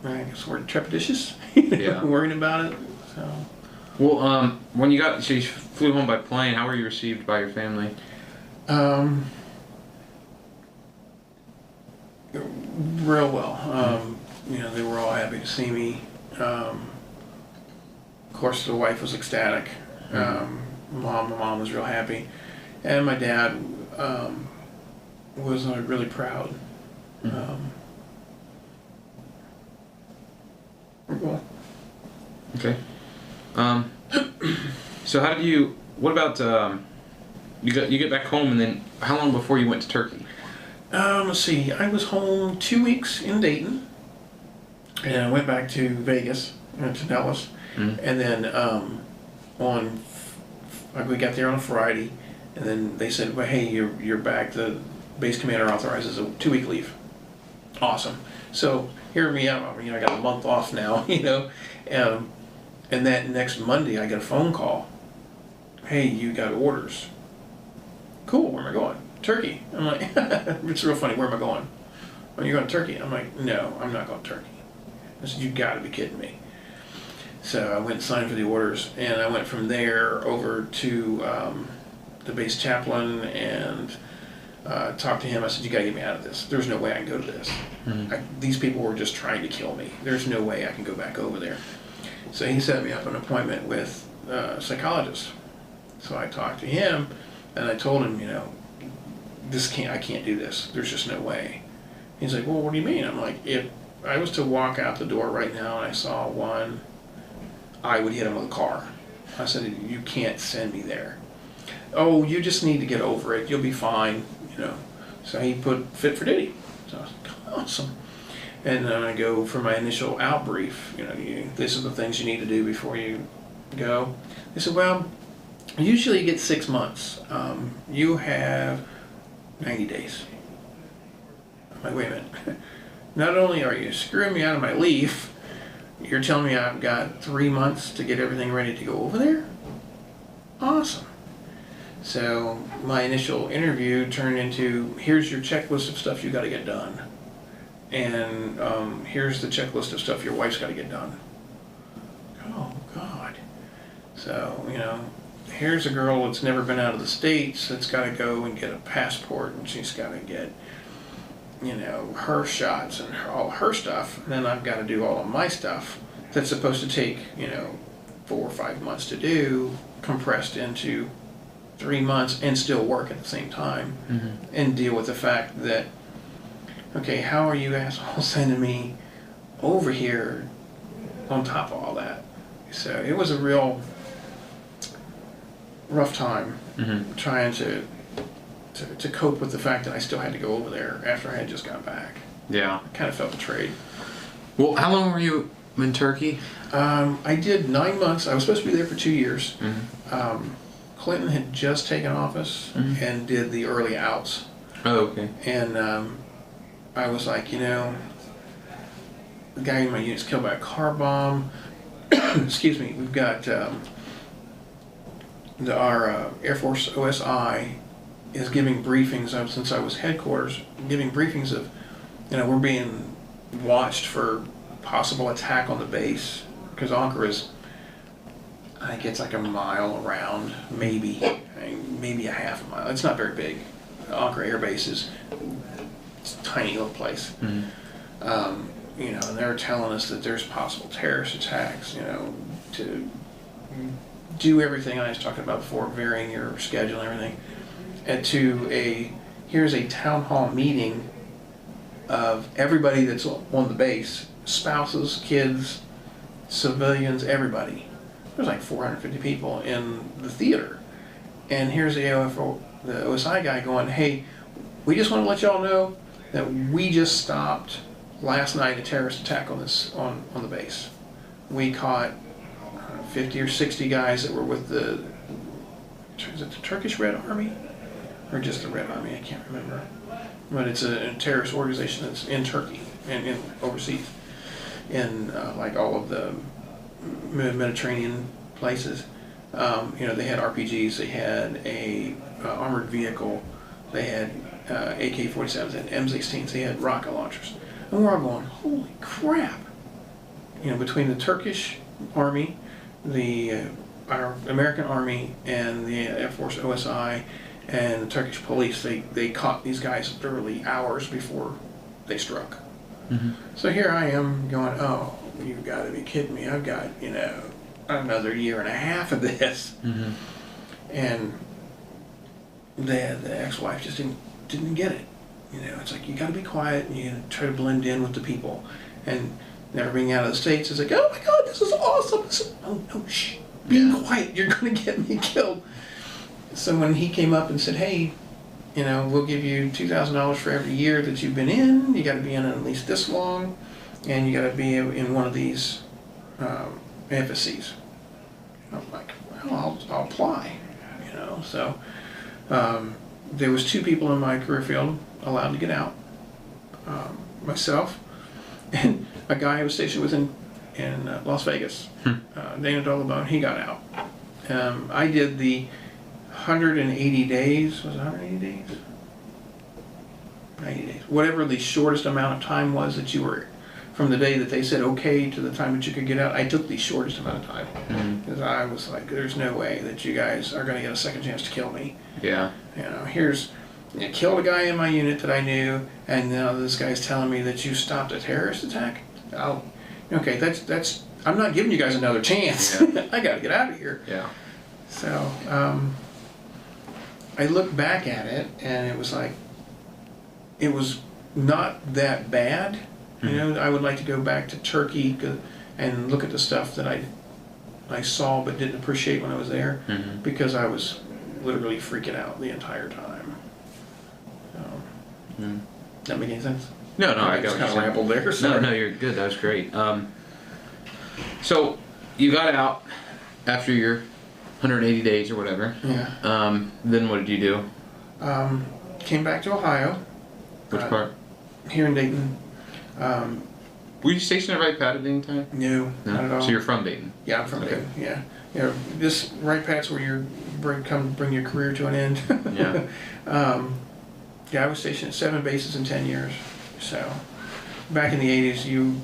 I guess we're trepidatious, Yeah. worried about it. So. Well, when you flew home by plane, how were you received by your family? Real well. They were all happy to see me. Of course, the wife was ecstatic. My mom was real happy, and my dad was really proud. Well, Okay. So what about, you get back home, and then how long before you went to Turkey? let's see. I was home 2 weeks in Dayton, and I went back to Vegas, to Dallas, Mm-hmm. and then we got there on a Friday, and then they said, "Well, hey, you're back. The base commander authorizes a 2-week leave." Awesome. So hear me out. I got a month off now. And that next Monday I get a phone call. Hey, you got orders. Cool. Where am I going? Turkey. I'm like, it's real funny. Where am I going? Oh, you're going to Turkey. I'm like, no, I'm not going to Turkey. I said, you got to be kidding me. So I went and signed for the orders, and I went from there over to the base chaplain and talked to him. I said, you got to get me out of this. There's no way I can go to this. Mm-hmm. These people were just trying to kill me. There's no way I can go back over there. So he set me up an appointment with a psychologist. So I talked to him, and I told him, I can't do this. There's just no way. He's like, well, what do you mean? I'm like, if I was to walk out the door right now and I saw one, I would hit him with a car. I said, you can't send me there. Oh, you just need to get over it. You'll be fine, So he put fit for duty. So I was like, awesome. And then I go for my initial out brief. This are the things you need to do before you go. They said, well, usually you get 6 months. You have 90 days. I'm like, wait a minute. Not only are you screwing me out of my leave, you're telling me I've got 3 months to get everything ready to go over there? Awesome. So my initial interview turned into, here's your checklist of stuff you got to get done. And here's the checklist of stuff your wife's got to get done. Oh, God. So, here's a girl that's never been out of the States that's got to go and get a passport, and she's got to get, her shots and all her stuff. And then I've got to do all of my stuff that's supposed to take, 4 or 5 months to do, compressed into 3 months, and still work at the same time, and deal with the fact that, okay, how are you assholes sending me over here on top of all that? So it was a real rough time trying to cope with the fact that I still had to go over there after I had just got back. Yeah. I kind of felt betrayed. Well, how long were you in Turkey? I did 9 months. I was supposed to be there for 2 years. Mm-hmm. Clinton had just taken office and did the early outs. Oh, okay. And I was like, the guy in my unit's killed by a car bomb. Excuse me. We've got our Air Force OSI is giving briefings of, since I was headquarters, giving briefings of, we're being watched for possible attack on the base, because Ankara is, I think it's like a mile around, maybe a half a mile. It's not very big. Ankara Air Base is it's a tiny little place. And they're telling us that there's possible terrorist attacks, to do everything I was talking about before, varying your schedule and everything, and here's a town hall meeting of everybody that's on the base, spouses, kids, civilians, everybody. There's like 450 people in the theater. And here's the OSI guy going, hey, we just want to let y'all know that we just stopped last night a terrorist attack on the base. We caught 50 or 60 guys that were with is it the Turkish Red Army? Or just the Red Army, I can't remember. But it's a terrorist organization that's in Turkey and overseas. In like all of the Mediterranean places. They had RPGs, they had a armored vehicle, they had AK-47s, they had M16s, they had rocket launchers. And we're all going, holy crap! Between the Turkish Army, our American Army, and the Air Force OSI, and the Turkish police, they caught these guys literally hours before they struck. So here I am going, oh, you've got to be kidding me. I've got, another year and a half of this. And the ex-wife just didn't get it. It's like, you got to be quiet and you try to blend in with the people. And never being out of the States, it's like, oh my God, this is awesome. Oh, no, shh, be quiet. You're going to get me killed. So when he came up and said, hey, we'll give you $2,000 for every year that you've been in. You got to be in at least this long, and you got to be in one of these FSCs. I'm like, well, I'll apply. So there was 2 people in my career field allowed to get out. Myself and a guy I was stationed with in Las Vegas, Dana Dolabone. He got out. I did the 180 days, was it 180 days? 90 days. Whatever the shortest amount of time was that you were, from the day that they said okay to the time that you could get out, I took the shortest amount of time. Because I was like, there's no way that you guys are going to get a second chance to kill me. Yeah. You killed a guy in my unit that I knew, and now this guy's telling me that you stopped a terrorist attack? Okay, that's, I'm not giving you guys another chance. Yeah. I got to get out of here. Yeah. So, I look back at it, and it was like, it was not that bad. I would like to go back to Turkey and look at the stuff that I saw but didn't appreciate when I was there, because I was literally freaking out the entire time. So, that make any sense? No, I just kind of rambled there. Sorry. No, you're good. That was great. So you got out after your 180 days or whatever. Yeah. Then what did you do? Came back to Ohio. Which part? Here in Dayton. Were you stationed at Wright Pat at any time? No, not at all. So you're from Dayton? Yeah, I'm from Dayton. Yeah. This Wright Pat's where you come bring your career to an end. Yeah. I was stationed at 7 bases in 10 years. So back in the 80s, you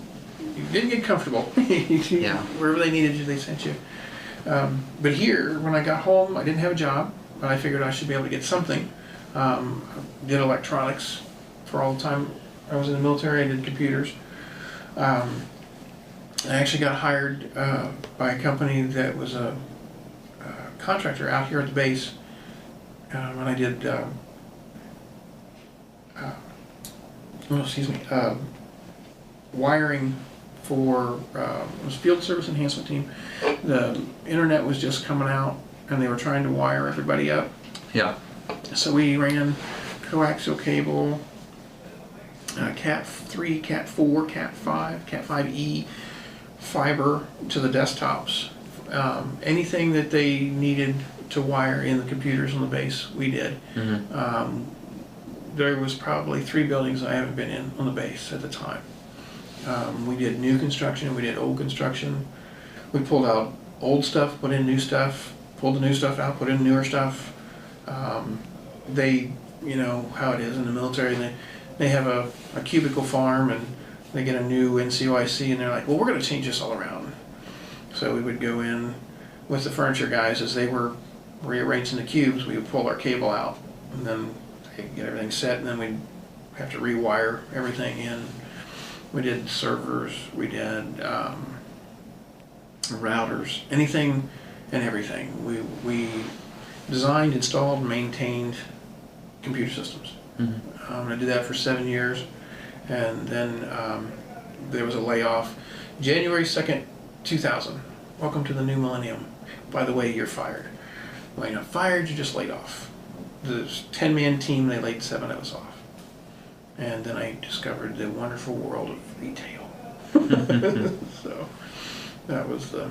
didn't get comfortable. Yeah. Wherever they needed you, they sent you. But here, when I got home, I didn't have a job, but I figured I should be able to get something. Did electronics for all the time I was in the military. I did computers. I actually got hired by a company that was a contractor out here at the base, and I did wiring for it was field service enhancement team. The internet was just coming out, and they were trying to wire everybody up. Yeah. So we ran coaxial cable, Cat 3, Cat 4, Cat 5, Cat 5e, fiber to the desktops. Anything that they needed to wire in the computers on the base, we did. There was probably 3 buildings I haven't been in on the base at the time. We did new construction, we did old construction. We pulled out old stuff, put in new stuff, pulled the new stuff out, put in newer stuff. they, you know how it is in the military, they have a cubicle farm, and they get a new NCOIC, and they're like, well, we're going to change this all around. So we would go in with the furniture guys as they were rearranging the cubes. We would pull our cable out, and then they'd get everything set, and then we'd have to rewire everything in. We did servers, we did routers, anything and everything. We designed, installed, and maintained computer systems. Mm-hmm. I did that for 7 years, and then there was a layoff. January 2nd, 2000. Welcome to the new millennium. By the way, you're fired. Well, you're not fired, you're just laid off. The 10-man team, they laid 7 of us off. And then I discovered the wonderful world of retail. So that was the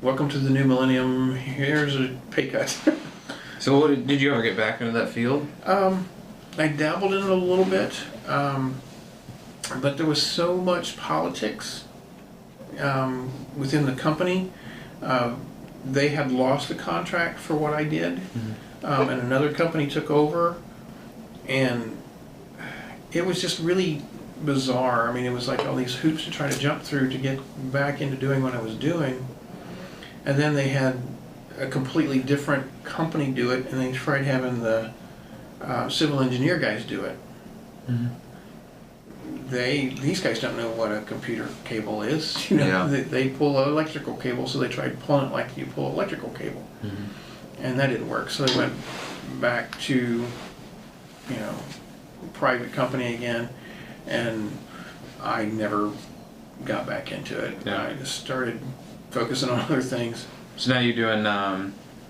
welcome to the new millennium. Here's a pay cut. So did you ever get back into that field? I dabbled in it a little bit, but there was so much politics within the company. They had lost the contract for what I did, and another company took over, and it was just really bizarre. I mean, it was like all these hoops to try to jump through to get back into doing what I was doing. And then they had a completely different company do it, and they tried having the civil engineer guys do it. These guys don't know what a computer cable is. You know, Yeah. they pull an electrical cable, so they tried pulling it like you pull electrical cable, and that didn't work. So they went back to, you know, private company again, and I never got back into it. Yeah. I just started focusing on other things. So now you're doing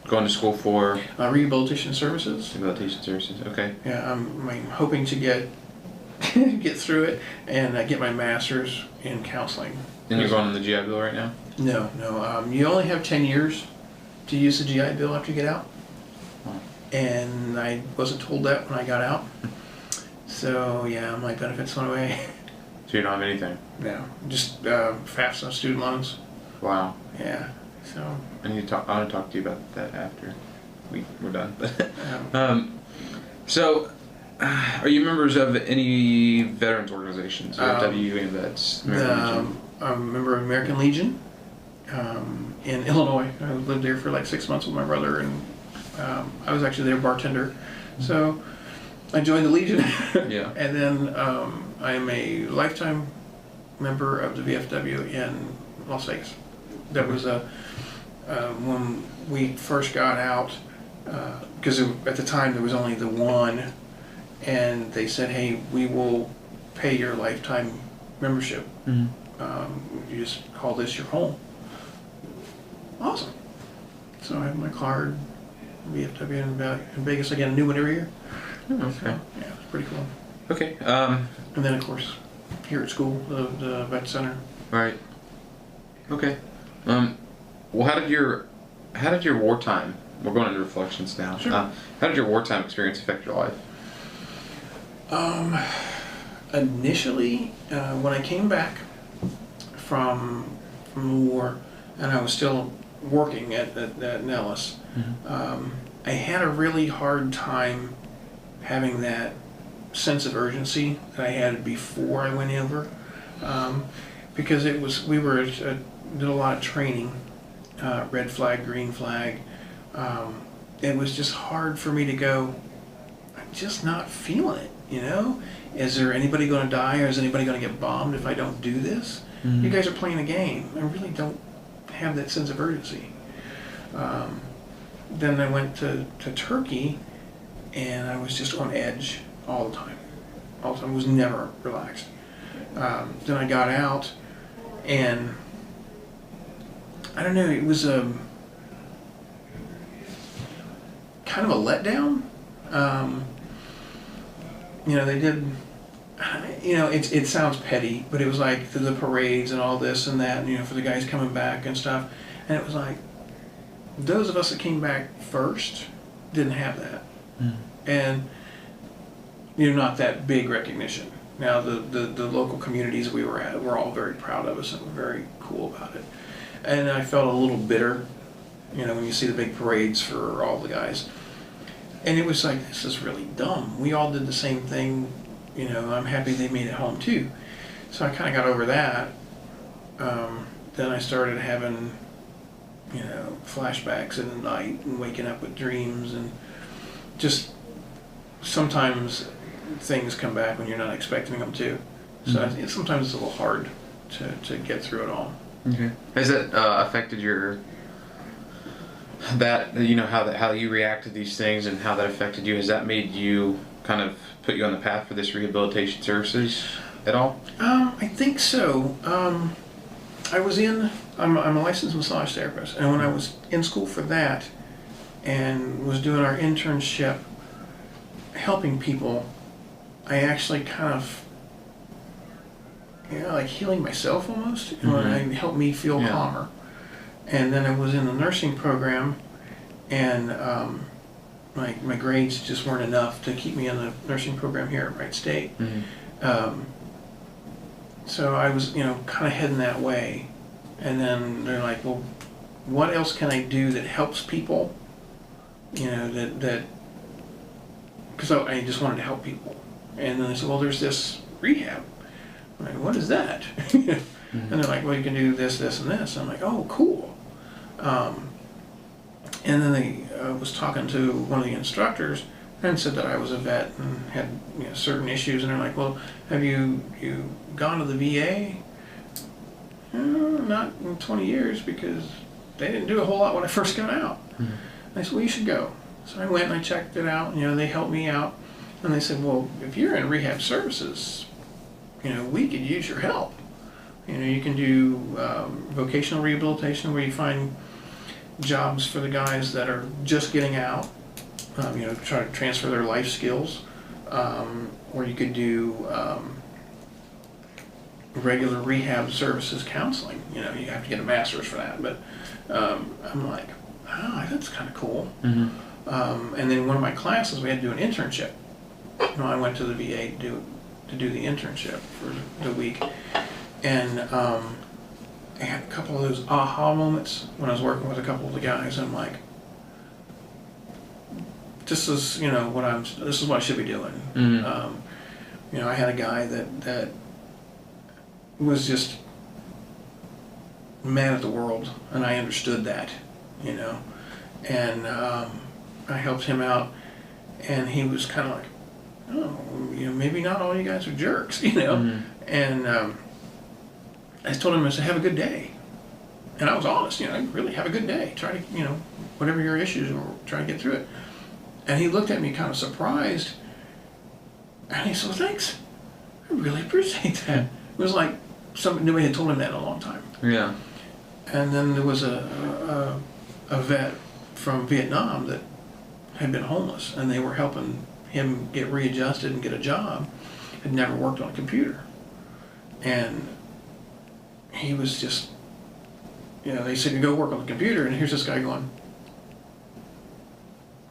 going to school for Rehabilitation services. rehabilitation services. Okay. Yeah, I'm hoping to get get through it and get my master's in counseling. And you're going on the GI Bill right now? No. You only have 10 years to use the GI Bill after you get out, and I wasn't told that when I got out. So yeah, my benefits went away. So you don't have anything? No, just FAFSA student loans. Wow. Yeah. So. I want to talk to you about that after we're done. So, are you members of any veterans organizations? Or WUA Vets? I'm a member of American Legion in Illinois. I lived there for like 6 months with my brother, and I was actually their bartender. So I joined the Legion. Yeah. And then I'm a lifetime member of the VFW in Las Vegas. That was when we first got out, because at the time there was only the one, and they said, hey, we will pay your lifetime membership. You just call this your home. Awesome. So I have my card, VFW in Vegas. I get a new one every year. Oh, okay. So, yeah, it's pretty cool. Okay. And then, of course, here at school, the vet center. Right. Okay. Well, how did your wartime? We're going into reflections now. Sure. How did your wartime experience affect your life? Initially, when I came back from the war, and I was still working at Nellis, I had a really hard time having that sense of urgency that I had before I went over, because we did a lot of training, red flag, green flag. It was just hard for me to go, I'm just not feeling it, you know? Is there anybody going to die, or is anybody going to get bombed if I don't do this? You guys are playing a game. I really don't have that sense of urgency. Then I went to Turkey, and I was just on edge all the time. All the time. I was never relaxed. Then I got out, and I don't know, it was kind of a letdown. You know, they did, you know, it sounds petty, but it was like the parades and all this and that, and, you know, for the guys coming back and stuff. And it was like, those of us that came back first didn't have that. And, you know, not that big recognition. Now, the local communities we were at were all very proud of us and were very cool about it. And I felt a little bitter, you know, when you see the big parades for all the guys. And it was like, this is really dumb. We all did the same thing. You know, I'm happy they made it home too. So I kind of got over that. Then I started having, you know, flashbacks in the night and waking up with dreams, and just sometimes things come back when you're not expecting them to. So sometimes it's a little hard to get through it all. Okay. Has that affected your how you react to these things and how that affected you? Has that made you kind of put you on the path for this rehabilitation services at all? I think so. I'm a licensed massage therapist, and when I was in school for that and was doing our internship helping people, I actually kind of, like healing myself almost. You know, and it helped me feel calmer. And then I was in the nursing program, and my grades just weren't enough to keep me in the nursing program here at Wright State. So I was, kind of heading that way. And then they're like, well, what else can I do that helps people? Because I just wanted to help people. And then they said, well, there's this rehab. I'm like, what is that? And they're like, well, you can do this, this, and this. I'm like, oh, cool. And then they was talking to one of the instructors and said that I was a vet and had certain issues. And they're like, well, have you gone to the VA? Not in 20 years, because they didn't do a whole lot when I first got out. I said, well, you should go. So I went and I checked it out. They helped me out. And they said, well, if you're in rehab services, we could use your help. You can do vocational rehabilitation, where you find jobs for the guys that are just getting out, try to transfer their life skills. Or you could do regular rehab services counseling. You have to get a master's for that. But I'm like, that's kind of cool. And then one of my classes, we had to do an internship. I went to the VA to do the internship for the week. And I had a couple of those aha moments when I was working with a couple of the guys. I'm like, this is what I should be doing. I had a guy that was just mad at the world, and I understood that, and I helped him out, and he was kind of like, oh, maybe not all you guys are jerks, and I told him, I said, have a good day. And I was honest, really have a good day. Try to, whatever your issues are, try to get through it. And he looked at me kind of surprised. And he said, well, thanks. I really appreciate that. It was like nobody had told him that in a long time. Yeah. And then there was a vet from Vietnam that had been homeless, and they were helping him get readjusted and get a job. Had never worked on a computer. And he was just, they said, you go work on the computer, and here's this guy going,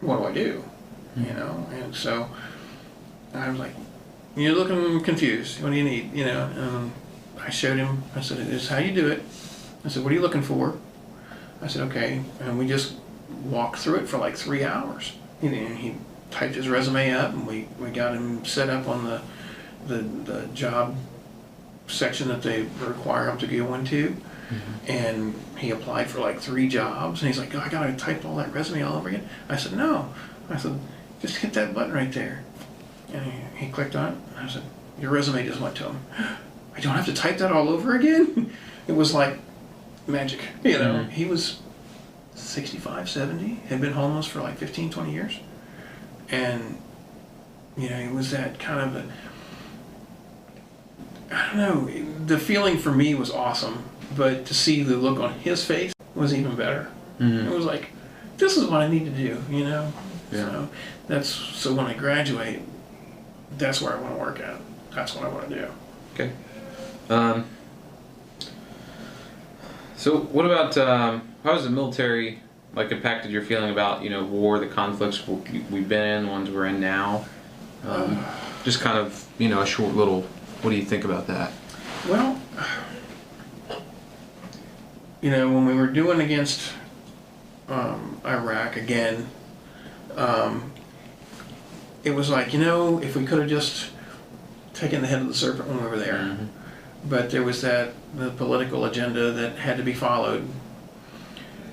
what do I do? And so I was like, you're looking confused. What do you need? And I showed him, I said, this is how you do it. I said, what are you looking for? I said, okay. And we just walked through it for like 3 hours. He typed his resume up, and we got him set up on the job section that they require him to go into. And he applied for like 3 jobs, and he's like, oh, I gotta type all that resume all over again. I said, no. I said, just hit that button right there. And he clicked on it, and I said, your resume just went to him. I don't have to type that all over again? It was like magic, He was 65, 70, had been homeless for like 15, 20 years. And, it was that kind of I don't know, the feeling for me was awesome, but to see the look on his face was even better. It was like, this is what I need to do, Yeah. So when I graduate, that's where I want to work at. That's what I want to do. Okay. So what about how has the military impacted your feeling about war, the conflicts we've been in, the ones we're in now? Just kind of a short little. What do you think about that? Well, when we were doing against Iraq again, it was like, if we could have just taken the head of the serpent when we were there. Mm-hmm. But there was the political agenda that had to be followed.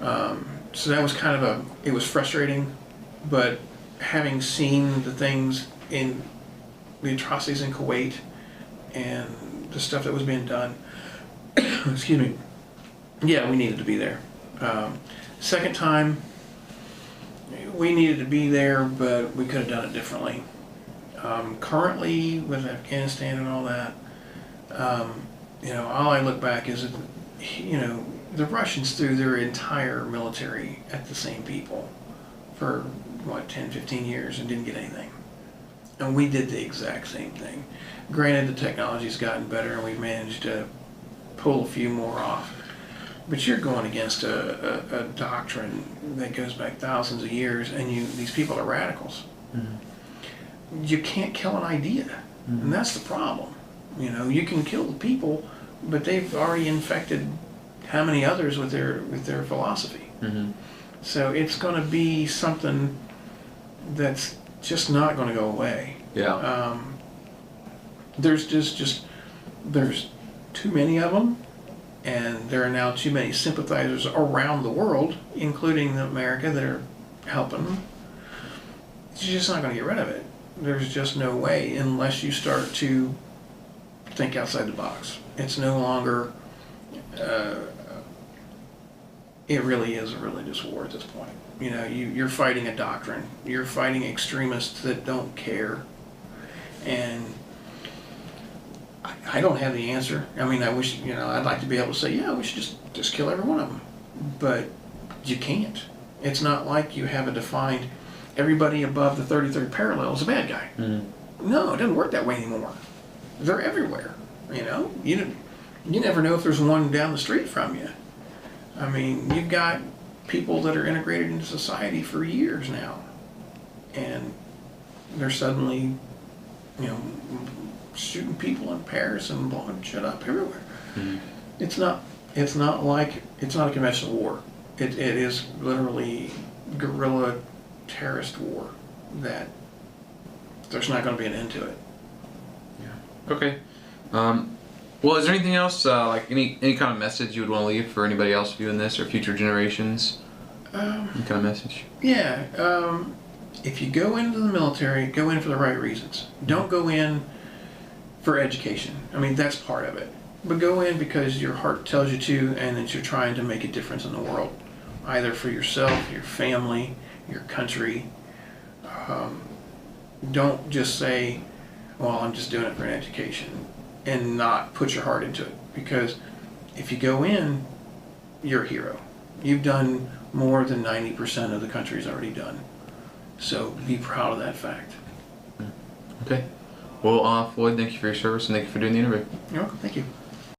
So that was kind of it was frustrating, but having seen the things in the atrocities in Kuwait and the stuff that was being done, excuse me, yeah, we needed to be there. Second time, we needed to be there, but we could have done it differently. Currently, with Afghanistan and all that, all I look back is, the Russians threw their entire military at the same people for, 10, 15 years and didn't get anything. And we did the exact same thing. Granted, the technology's gotten better and we've managed to pull a few more off. But you're going against a doctrine that goes back thousands of years, and these people are radicals. Mm-hmm. You can't kill an idea, mm-hmm. and that's the problem. You can kill the people, but they've already infected how many others with their philosophy. Mm-hmm. So it's going to be something that's just not going to go away. Yeah. There's too many of them. And there are now too many sympathizers around the world, including America, that are helping them. You're just not going to get rid of it. There's just no way unless you start to think outside the box. It's no longer, it really is a religious war at this point. You're fighting a doctrine. You're fighting extremists that don't care. And I don't have the answer. I mean, I wish, I'd like to be able to say, yeah, we should just kill every one of them. But you can't. It's not like you have a defined, everybody above the 33rd parallel is a bad guy. Mm-hmm. No, it doesn't work that way anymore. They're everywhere, You never know if there's one down the street from you. I mean, you've got people that are integrated into society for years now. And they're suddenly, shooting people in Paris and blowing shit up everywhere. Mm-hmm. It's not a conventional war. It is literally guerrilla terrorist war that there's not going to be an end to it. Yeah. Okay. Well, is there anything else, like any kind of message you would want to leave for anybody else viewing this or future generations? Any kind of message? Yeah. If you go into the military, go in for the right reasons. Don't go in for education. I mean, that's part of it. But go in because your heart tells you to, and that you're trying to make a difference in the world, either for yourself, your family, your country. Don't just say, well, I'm just doing it for an education, and not put your heart into it. Because if you go in, you're a hero. You've done more than 90% of the country's already done. So be proud of that fact. Okay. Well, Floyd, thank you for your service and thank you for doing the interview. You're welcome. Thank you.